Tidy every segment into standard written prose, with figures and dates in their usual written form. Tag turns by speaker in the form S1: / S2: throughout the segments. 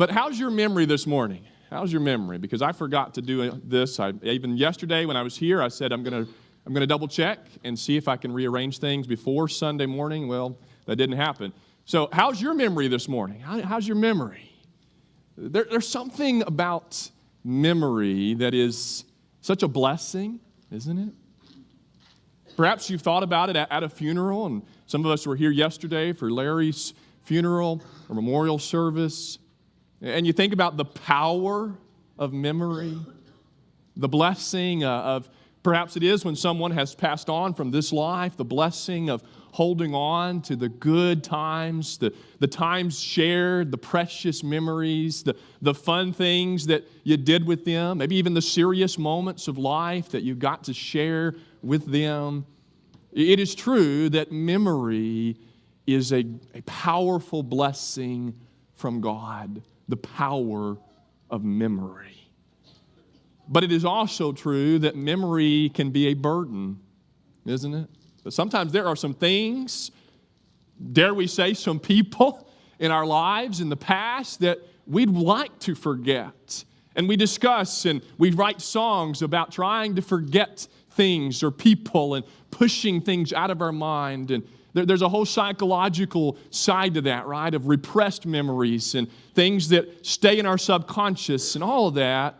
S1: But how's your memory this morning? How's your memory? Because I forgot to do this. Even yesterday when I was here, I said I'm going to double check and see if I can rearrange things before Sunday morning. Well, that didn't happen. So how's your memory this morning? How's your memory? There's something about memory that is such a blessing, isn't it? Perhaps you've thought about it at a funeral, and some of us were here yesterday for Larry's funeral or memorial service, and you think about the power of memory, the blessing of, perhaps it is when someone has passed on from this life, the blessing of holding on to the good times, the times shared, the precious memories, the fun things that you did with them, maybe even the serious moments of life that you got to share with them. It is true that memory is a powerful blessing from God, the power of memory. But it is also true that memory can be a burden, isn't it? But sometimes there are some things, dare we say, some people in our lives in the past that we'd like to forget. And we discuss and we write songs about trying to forget things or people and pushing things out of our mind. And there's a whole psychological side to that, right? Of repressed memories and things that stay in our subconscious and all of that.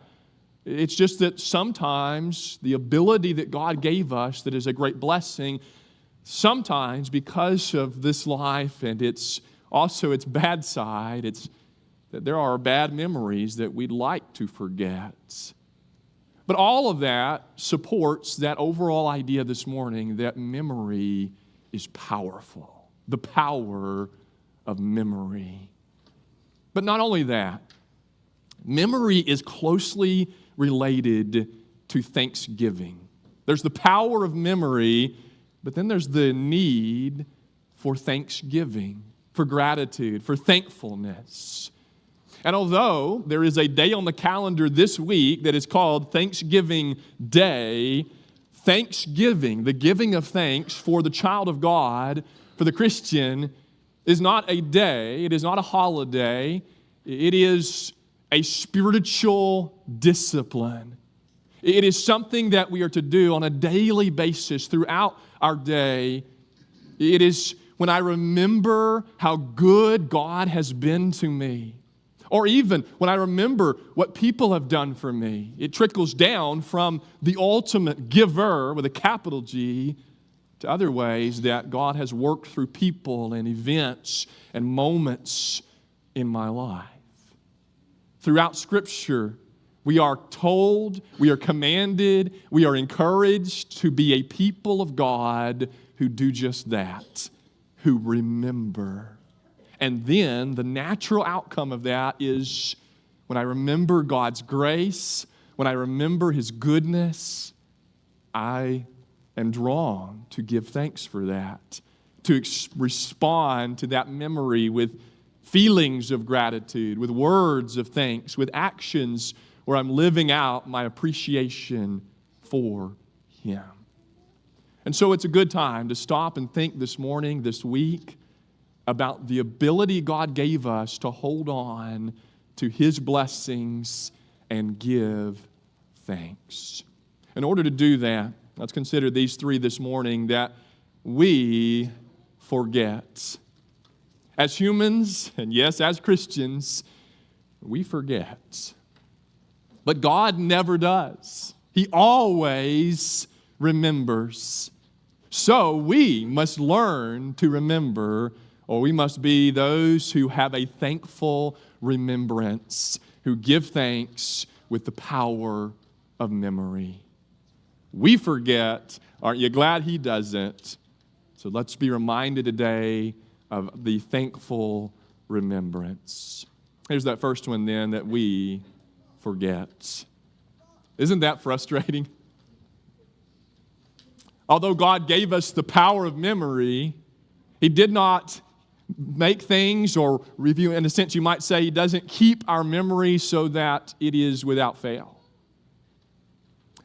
S1: It's just that sometimes the ability that God gave us that is a great blessing, sometimes because of this life and its bad side, it's that there are bad memories that we'd like to forget. But all of that supports that overall idea this morning that memory is powerful, the power of memory. But not only that, memory is closely related to thanksgiving. There's the power of memory, but then there's the need for thanksgiving, for gratitude, for thankfulness. And although there is a day on the calendar this week that is called Thanksgiving Day, thanksgiving, the giving of thanks for the child of God, for the Christian, is not a day, it is not a holiday, it is a spiritual discipline. It is something that we are to do on a daily basis throughout our day. It is when I remember how good God has been to me, or even when I remember what people have done for me. It trickles down from the ultimate giver with a capital G to other ways that God has worked through people and events and moments in my life. Throughout Scripture, we are told, we are commanded, we are encouraged to be a people of God who do just that, who remember. And then the natural outcome of that is when I remember God's grace, when I remember His goodness, I am drawn to give thanks for that, to respond to that memory with feelings of gratitude, with words of thanks, with actions where I'm living out my appreciation for Him. And so it's a good time to stop and think this morning, this week, about the ability God gave us to hold on to His blessings and give thanks. In order to do that, let's consider these three this morning that we forget. As humans, and yes, as Christians, we forget. But God never does. He always remembers. So we must learn to remember, or we must be those who have a thankful remembrance, who give thanks with the power of memory. We forget. Aren't you glad He doesn't? So let's be reminded today of the thankful remembrance. Here's that first one then, that we forget. Isn't that frustrating? Although God gave us the power of memory, He did not make things or review. In a sense, you might say He doesn't keep our memory so that it is without fail.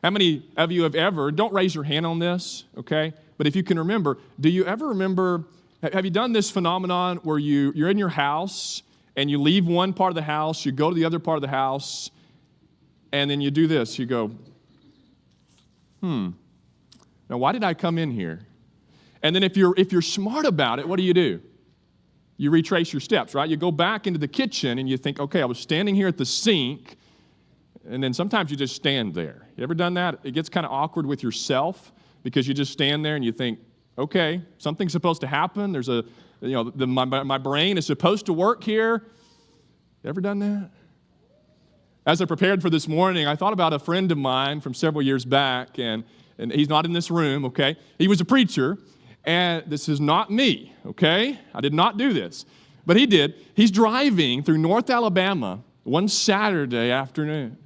S1: How many of you have ever, don't raise your hand on this, okay? But if you can remember, do you ever remember, have you done this phenomenon where you're in your house and you leave one part of the house, you go to the other part of the house, and then you do this. You go, now why did I come in here? And then if you're smart about it, what do? You retrace your steps, right? You go back into the kitchen and you think, okay, I was standing here at the sink, and then sometimes you just stand there. You ever done that? It gets kind of awkward with yourself because you just stand there and you think, okay, something's supposed to happen. There's my brain is supposed to work here. You ever done that? As I prepared for this morning, I thought about a friend of mine from several years back, and he's not in this room, okay? He was a preacher, and this is not me, okay? I did not do this, but he did. He's driving through North Alabama one Saturday afternoon,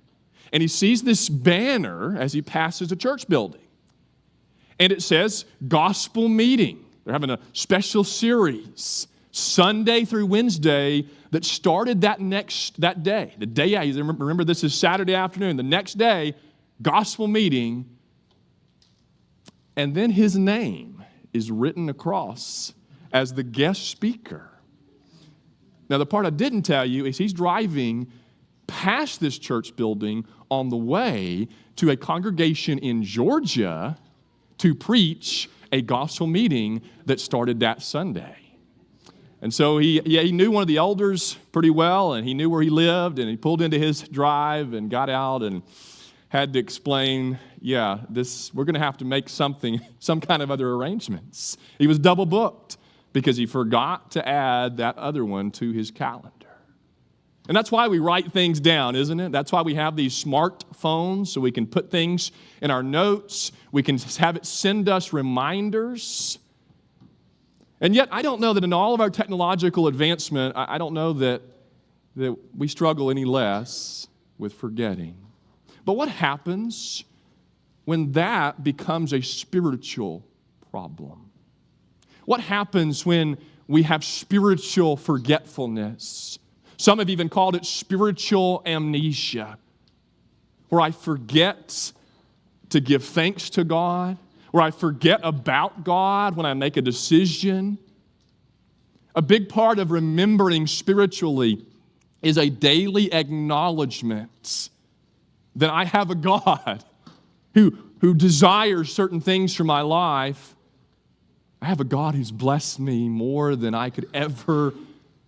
S1: and he sees this banner as he passes a church building, and it says, Gospel Meeting. They're having a special series, Sunday through Wednesday, that started that day. The day, remember this is Saturday afternoon. The next day, Gospel Meeting, and then his name is written across as the guest speaker. Now, the part I didn't tell you is he's driving past this church building on the way to a congregation in Georgia to preach a gospel meeting that started that Sunday. And so he knew one of the elders pretty well, and he knew where he lived, and he pulled into his drive and got out and had to explain, we're going to have to make some kind of other arrangements. He was double booked because he forgot to add that other one to his calendar. And that's why we write things down, isn't it? That's why we have these smartphones, so we can put things in our notes. We can have it send us reminders. And yet, I don't know that in all of our technological advancement, I don't know that we struggle any less with forgetting. But what happens when that becomes a spiritual problem? What happens when we have spiritual forgetfulness? Some have even called it spiritual amnesia, where I forget to give thanks to God, where I forget about God when I make a decision. A big part of remembering spiritually is a daily acknowledgement that I have a God who desires certain things for my life. I have a God who's blessed me more than I could ever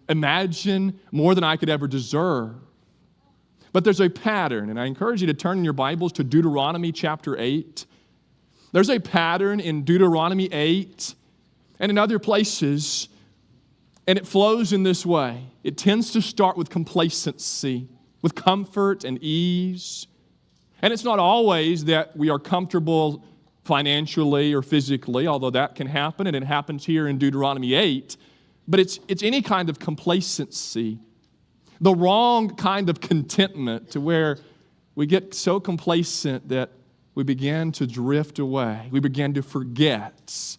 S1: imagine, more than I could ever deserve. But there's a pattern, and I encourage you to turn in your Bibles to Deuteronomy chapter 8. There's a pattern in Deuteronomy 8 and in other places, and it flows in this way. It tends to start with complacency, with comfort and ease. And it's not always that we are comfortable financially or physically, although that can happen, and it happens here in Deuteronomy 8. But it's any kind of complacency, the wrong kind of contentment to where we get so complacent that we begin to drift away. We begin to forget.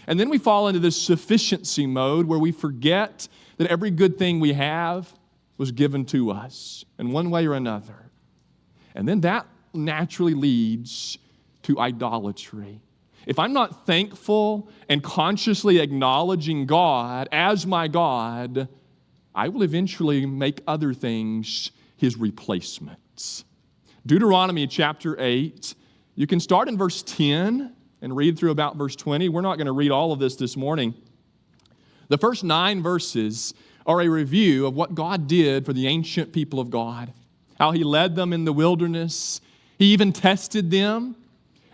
S1: And then we fall into this sufficiency mode where we forget that every good thing we have was given to us in one way or another. And then that naturally leads to idolatry. If I'm not thankful and consciously acknowledging God as my God, I will eventually make other things His replacements. Deuteronomy chapter 8, you can start in verse 10 and read through about verse 20. We're not going to read all of this morning. The first 9 verses are a review of what God did for the ancient people of God, how He led them in the wilderness. He even tested them.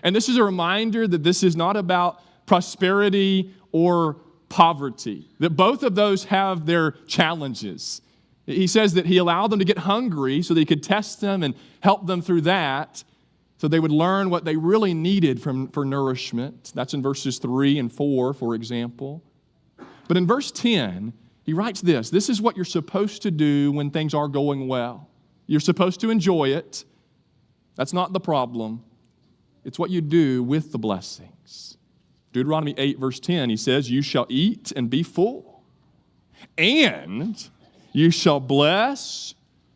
S1: And this is a reminder that this is not about prosperity or poverty, that both of those have their challenges. He says that He allowed them to get hungry so that He could test them and help them through that so they would learn what they really needed for nourishment. That's in verses 3 and 4, for example. But in verse 10, he writes this. This is what you're supposed to do when things are going well. You're supposed to enjoy it. That's not the problem. It's what you do with the blessings. Deuteronomy 8, verse 10, he says, you shall eat and be full, and you shall bless,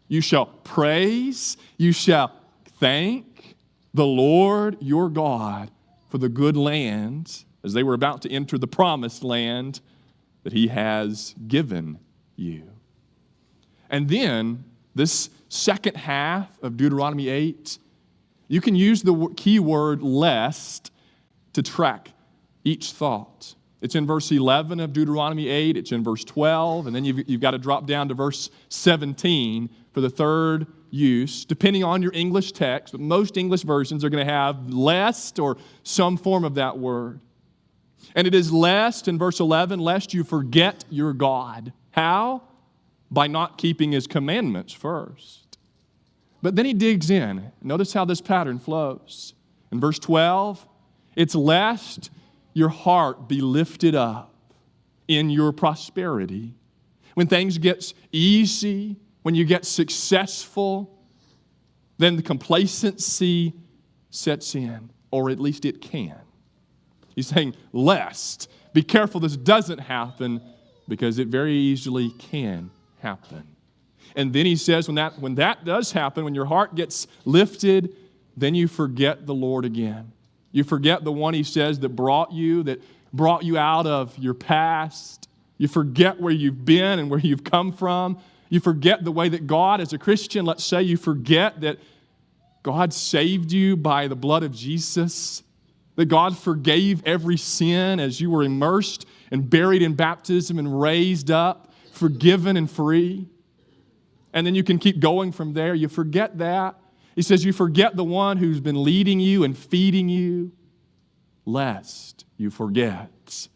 S1: you shall praise, you shall thank the Lord your God for the good land, as they were about to enter the promised land that He has given you. And then this second half of Deuteronomy 8, you can use the key word lest to track each thought. It's in verse 11 of Deuteronomy 8, it's in verse 12, and then you've got to drop down to verse 17 for the third use, depending on your English text, but most English versions are going to have lest or some form of that word. And it is lest, in verse 11, lest you forget your God. How? By not keeping His commandments first. But then he digs in. Notice how this pattern flows. In verse 12, it's lest your heart be lifted up in your prosperity. When things get easy, when you get successful, then the complacency sets in, or at least it can. He's saying, lest, be careful this doesn't happen, because it very easily can happen. And then he says, when that does happen, when your heart gets lifted, then you forget the Lord again. You forget the one, he says, that brought you out of your past. You forget where you've been and where you've come from. You forget the way that God, as a Christian, let's say you forget that God saved you by the blood of Jesus, that God forgave every sin as you were immersed and buried in baptism and raised up, forgiven and free. And then you can keep going from there. You forget that. He says you forget the one who's been leading you and feeding you, lest you forget.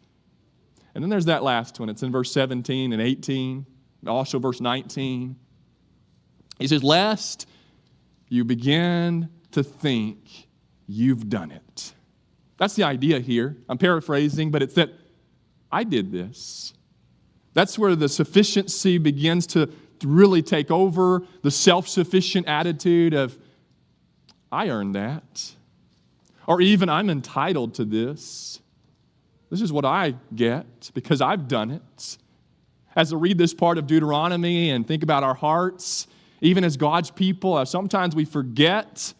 S1: And then there's that last one. It's in verse 17 and 18, and also verse 19. He says, lest you begin to think you've done it. That's the idea here. I'm paraphrasing, but it's that I did this. That's where the sufficiency begins to really take over, the self-sufficient attitude of, I earned that. Or even, I'm entitled to this. This is what I get because I've done it. As I read this part of Deuteronomy and think about our hearts, even as God's people, sometimes we forget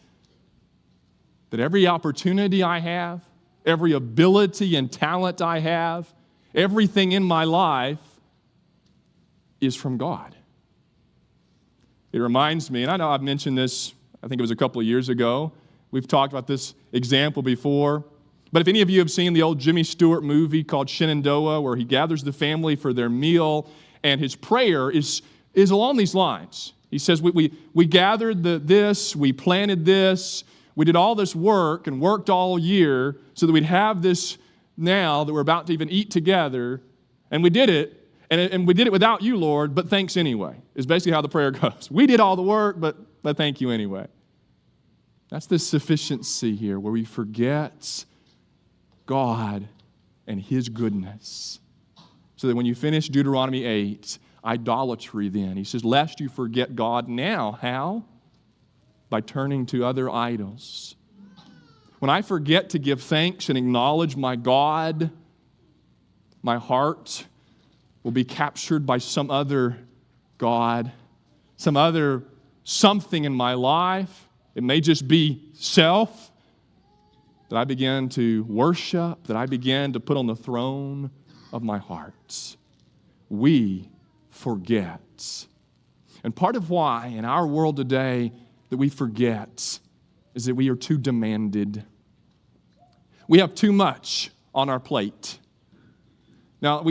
S1: that every opportunity I have, every ability and talent I have, everything in my life is from God. It reminds me, and I know I've mentioned this, I think it was a couple of years ago. We've talked about this example before. But if any of you have seen the old Jimmy Stewart movie called Shenandoah, where he gathers the family for their meal, and his prayer is along these lines. He says, we gathered this, we planted this, we did all this work and worked all year so that we'd have this now that we're about to even eat together, and we did it, and we did it without you, Lord, but thanks anyway, is basically how the prayer goes. We did all the work, but thank you anyway. That's the sufficiency here, where we forget God and His goodness. So that when you finish Deuteronomy 8, idolatry then, he says, lest you forget God now. How? By turning to other idols. When I forget to give thanks and acknowledge my God, my heart will be captured by some other God, some other something in my life. It may just be self that I begin to worship, that I begin to put on the throne of my heart. We forget. And part of why in our world today that we forget is that we are too demanded. We have too much on our plate. Now,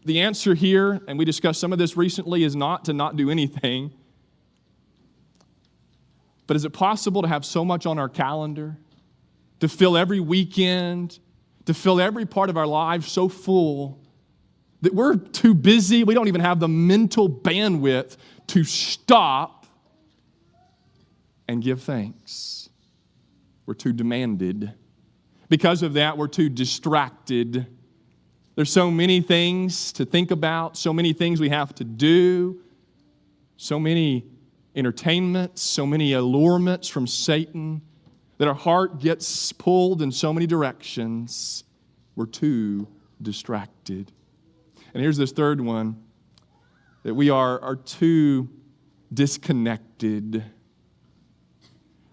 S1: the answer here, and we discussed some of this recently, is not to not do anything. But is it possible to have so much on our calendar, to fill every weekend, to fill every part of our lives so full that we're too busy, we don't even have the mental bandwidth to stop and give thanks? We're too demanded. Because of that, we're too distracted. There's so many things to think about, so many things we have to do, so many entertainments, so many allurements from Satan that our heart gets pulled in so many directions. We're too distracted. And here's this third one, that we are too disconnected.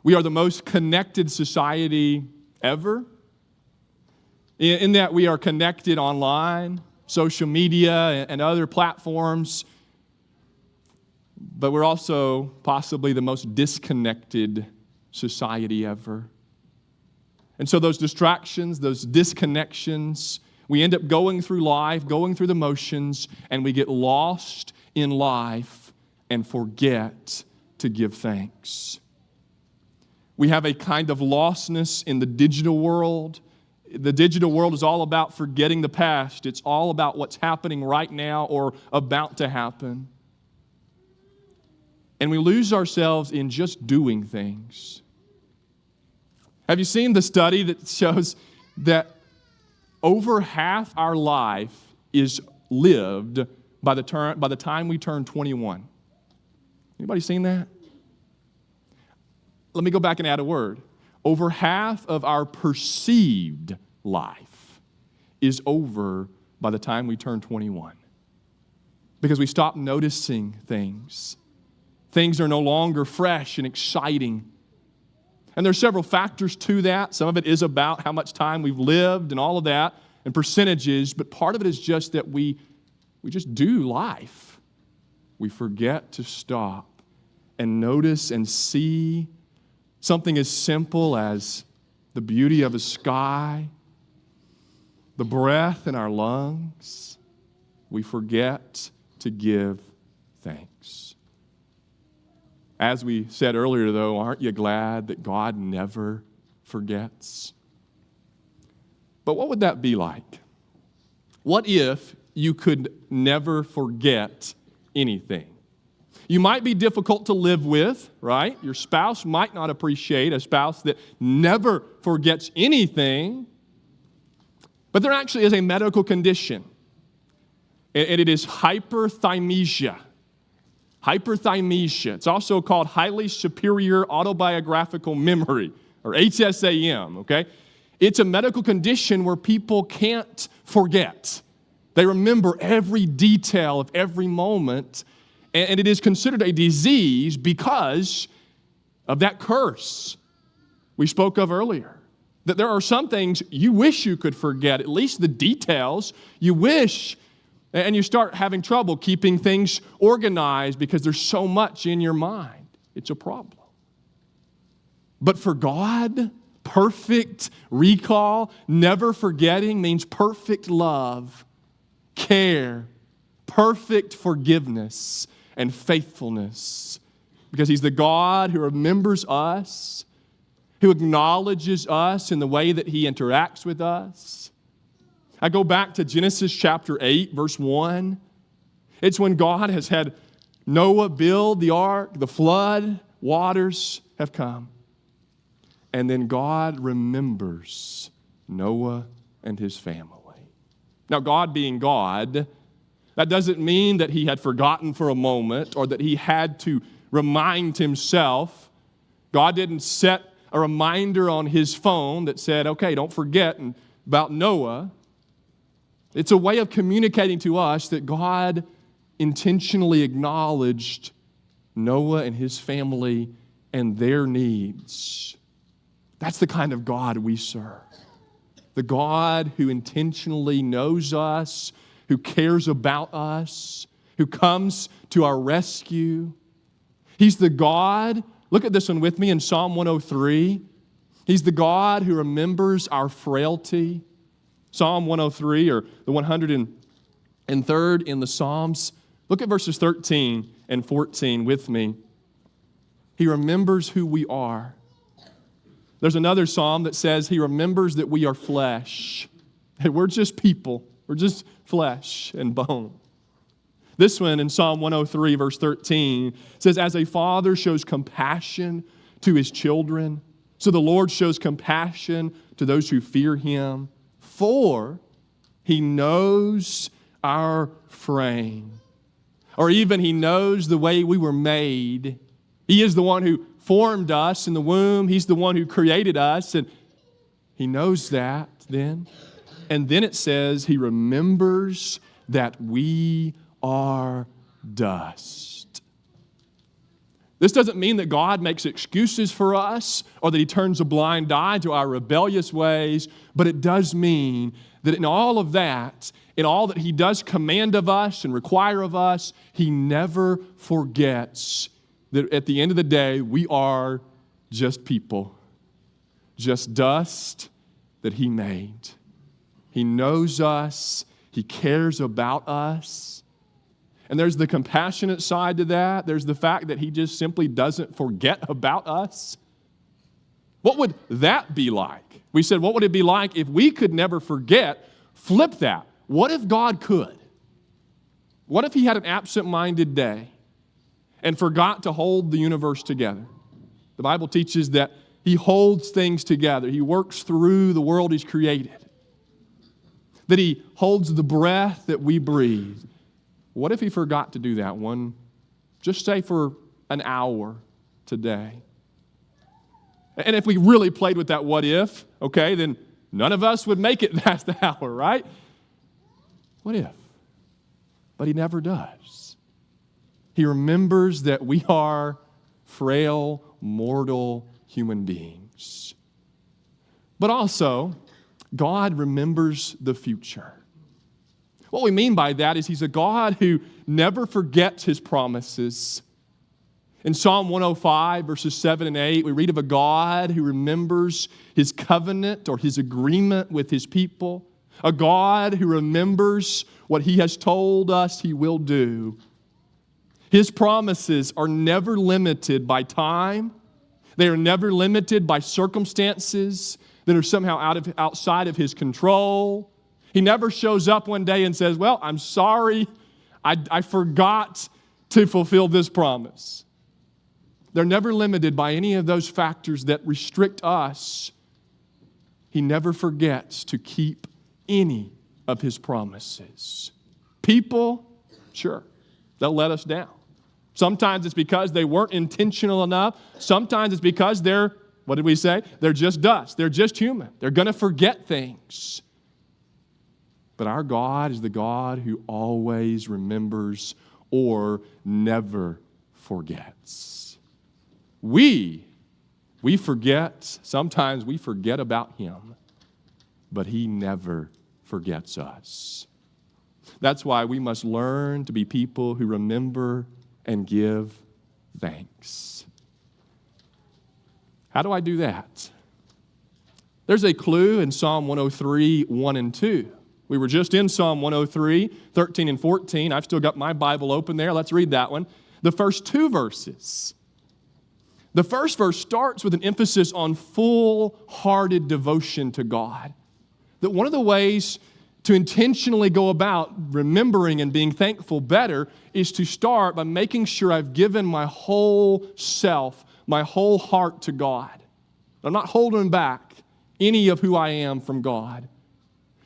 S1: We are the most connected society ever, in that we are connected online, social media, and other platforms. but we're also possibly the most disconnected society ever. And so those distractions, those disconnections, we end up going through life, going through the motions, and we get lost in life and forget to give thanks. We have a kind of lostness in the digital world. The digital world is all about forgetting the past. It's all about what's happening right now or about to happen. And we lose ourselves in just doing things. Have you seen the study that shows that over half our life is lived by the time we turn 21? Anybody seen that? Let me go back and add a word. Over half of our perceived life is over by the time we turn 21. Because we stop noticing things. Things are no longer fresh and exciting. And there's several factors to that. Some of it is about how much time we've lived and all of that, and percentages, but part of it is just that we just do life. We forget to stop and notice and see something as simple as the beauty of a sky, the breath in our lungs. We forget to give thanks. As we said earlier, though, aren't you glad that God never forgets? But what would that be like? What if you could never forget anything? You might be difficult to live with, right? Your spouse might not appreciate a spouse that never forgets anything. But there actually is a medical condition, and it is hyperthymesia. Hyperthymesia. It's also called highly superior autobiographical memory, or HSAM, okay? It's a medical condition where people can't forget. They remember every detail of every moment, and it is considered a disease because of that curse we spoke of earlier. That there are some things you wish you could forget, at least the details you wish, and you start having trouble keeping things organized because there's so much in your mind. It's a problem. But for God, perfect recall, never forgetting means perfect love, care, perfect forgiveness, and faithfulness. Because He's the God who remembers us, who acknowledges us in the way that He interacts with us. I go back to Genesis chapter 8, verse 1. It's when God has had Noah build the ark, the flood, waters have come. And then God remembers Noah and his family. Now, God being God, that doesn't mean that He had forgotten for a moment or that He had to remind Himself. God didn't set a reminder on His phone that said, okay, don't forget about Noah. It's a way of communicating to us that God intentionally acknowledged Noah and his family and their needs. That's the kind of God we serve. The God who intentionally knows us, who cares about us, who comes to our rescue. He's the God, look at this one with me in Psalm 103. He's the God who remembers our frailty. Psalm 103, or the 103rd in the Psalms. Look at verses 13 and 14 with me. He remembers who we are. There's another psalm that says He remembers that we are flesh. That we're just people. We're just flesh and bone. This one in Psalm 103, verse 13, says, as a father shows compassion to his children, so the Lord shows compassion to those who fear Him. For He knows our frame. Or even He knows the way we were made. He is the one who formed us in the womb. He's the one who created us. And He knows that then. And then it says He remembers that we are dust. This doesn't mean that God makes excuses for us or that He turns a blind eye to our rebellious ways, but it does mean that in all of that, in all that he does command of us and require of us, he never forgets that at the end of the day, we are just people, just dust that he made. He knows us. He cares about us. And there's the compassionate side to that. There's the fact that he just simply doesn't forget about us. What would that be like? We said, what would it be like if we could never forget? Flip that. What if God could? What if he had an absent-minded day and forgot to hold the universe together? The Bible teaches that he holds things together. He works through the world he's created. That he holds the breath that we breathe. What if he forgot to do that just say for an hour today? And if we really played with that what if, okay, then none of us would make it past the hour, right? What if? But he never does. He remembers that we are frail, mortal human beings. But also, God remembers the future. What we mean by that is he's a God who never forgets his promises. In Psalm 105, verses 7 and 8, we read of a God who remembers his covenant or his agreement with his people. A God who remembers what he has told us he will do. His promises are never limited by time. They are never limited by circumstances that are somehow outside of his control. He never shows up one day and says, well, I'm sorry, I forgot to fulfill this promise. They're never limited by any of those factors that restrict us. He never forgets to keep any of his promises. People, sure, they'll let us down. Sometimes it's because they weren't intentional enough. Sometimes it's because what did we say? They're just dust. They're just human. They're going to forget things. But our God is the God who always remembers or never forgets. We forget. Sometimes we forget about him, but he never forgets us. That's why we must learn to be people who remember and give thanks. How do I do that? There's a clue in Psalm 103, 1 and 2. We were just in Psalm 103, 13 and 14. I've still got my Bible open there. Let's read that one. The first two verses. The first verse starts with an emphasis on full-hearted devotion to God. That one of the ways to intentionally go about remembering and being thankful better is to start by making sure I've given my whole self, my whole heart to God. I'm not holding back any of who I am from God.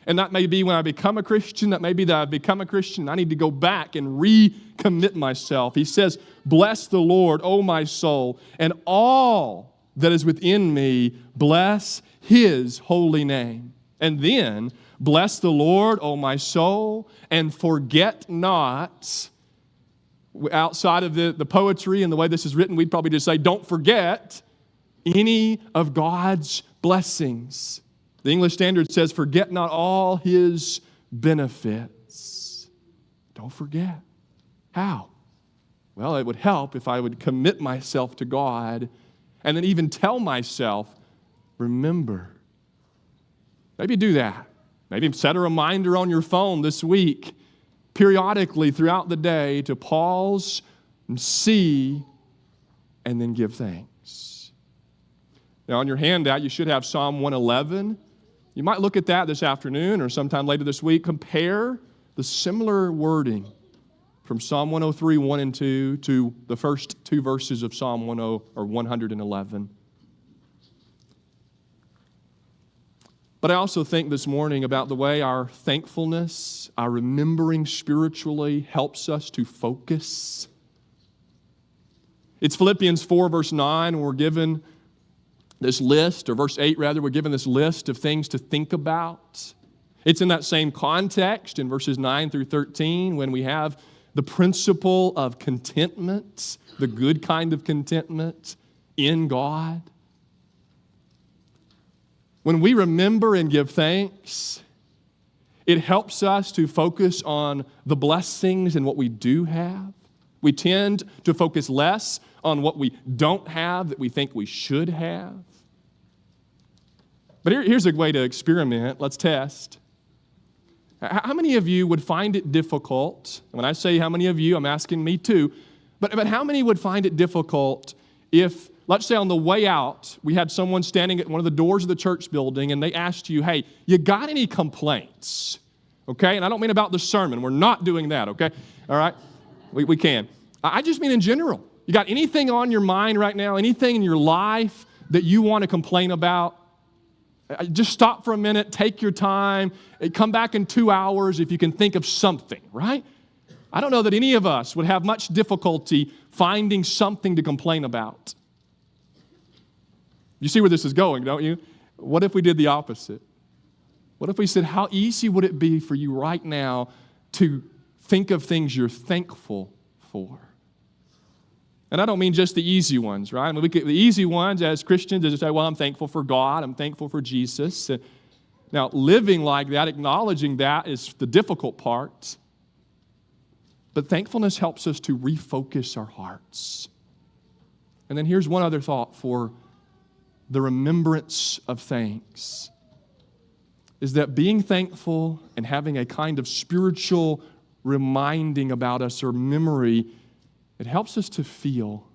S1: And that may be when I become a Christian, that may be that I've become a Christian, I need to go back and recommit myself. He says, bless the Lord, O my soul, and all that is within me, bless his holy name. And then, bless the Lord, O my soul, and forget not. Outside of the poetry and the way this is written, we'd probably just say, don't forget any of God's blessings. The English Standard says, forget not all his benefits. Don't forget. How? Well, it would help if I would commit myself to God and then even tell myself, remember. Maybe do that. Maybe set a reminder on your phone this week, periodically throughout the day, to pause and see and then give thanks. Now, on your handout, you should have Psalm 111. You might look at that this afternoon or sometime later this week. Compare the similar wording from Psalm 103, 1 and 2 to the first two verses of Psalm 111. But I also think this morning about the way our thankfulness, our remembering spiritually helps us to focus. It's Philippians 4, verse 9, and we're given this list, or verse 8 rather, we're given this list of things to think about. It's in that same context in verses 9 through 13 when we have the principle of contentment, the good kind of contentment in God. When we remember and give thanks, It helps us to focus on the blessings and what we do have. We tend to focus less on what we don't have that we think we should have. But here's a way to experiment. Let's test. How many of you would find it difficult? When I say how many of you, I'm asking me too. But how many would find it difficult if, let's say on the way out, we had someone standing at one of the doors of the church building and they asked you, hey, you got any complaints? Okay? And I don't mean about the sermon. We're not doing that, okay? All right? We can. I just mean in general. You got anything on your mind right now, anything in your life that you want to complain about? Just stop for a minute, take your time, come back in 2 hours if you can think of something, right? I don't know that any of us would have much difficulty finding something to complain about. You see where this is going, don't you? What if we did the opposite? What if we said, how easy would it be for you right now to think of things you're thankful for? And I don't mean just the easy ones, right? I mean, the easy ones as Christians is to say, well, I'm thankful for God, I'm thankful for Jesus. Now, living like that, acknowledging that is the difficult part. But thankfulness helps us to refocus our hearts. And then here's one other thought for the remembrance of thanks, is that being thankful and having a kind of spiritual reminding about us or memory, it helps us to feel.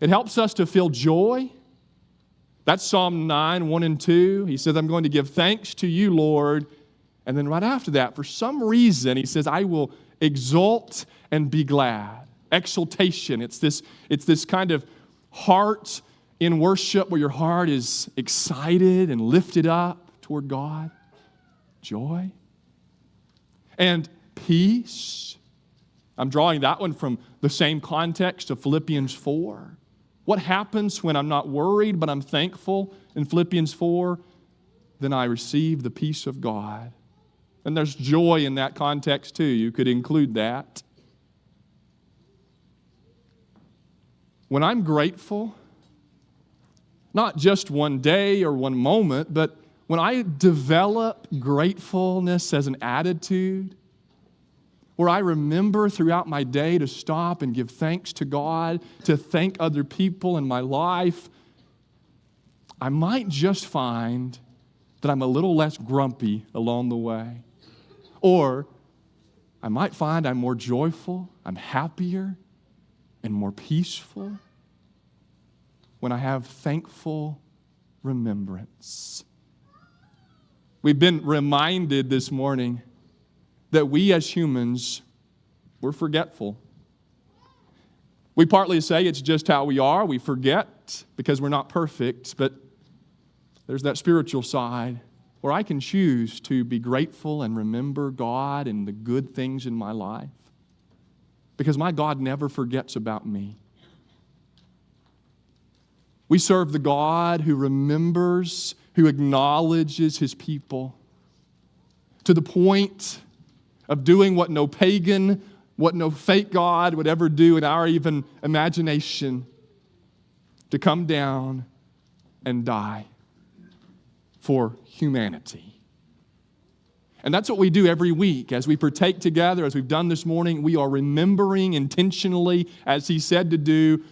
S1: It helps us to feel joy. That's Psalm 9, 1 and 2. He says, I'm going to give thanks to you, Lord. And then right after that, for some reason, he says, I will exult and be glad. Exultation. It's this kind of heart in worship where your heart is excited and lifted up toward God. Joy. And peace. I'm drawing that one from the same context of Philippians 4. What happens when I'm not worried, but I'm thankful in Philippians 4? Then I receive the peace of God. And there's joy in that context too. You could include that. When I'm grateful, not just one day or one moment, but when I develop gratefulness as an attitude, where I remember throughout my day to stop and give thanks to God, to thank other people in my life, I might just find that I'm a little less grumpy along the way. Or I might find I'm more joyful, I'm happier, and more peaceful when I have thankful remembrance. We've been reminded this morning that we as humans, we're forgetful. We partly say it's just how we are. We forget because we're not perfect, but there's that spiritual side where I can choose to be grateful and remember God and the good things in my life because my God never forgets about me. We serve the God who remembers, who acknowledges His people to the point of doing what no pagan, what no fake God would ever do in our even imagination, to come down and die for humanity. And that's what we do every week. As we partake together, as we've done this morning, we are remembering intentionally, as He said to do,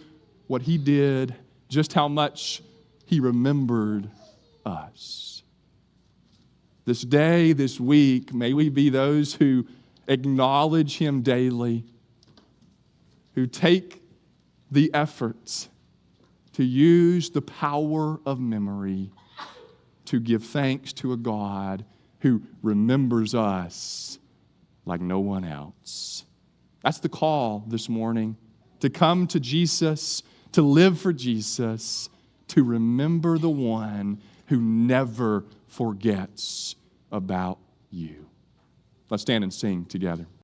S1: what He did, just how much He remembered us. This day, this week, may we be those who acknowledge Him daily, who take the efforts to use the power of memory to give thanks to a God who remembers us like no one else. That's the call this morning, to come to Jesus, to live for Jesus, to remember the one who never forgets about you. Let's stand and sing together.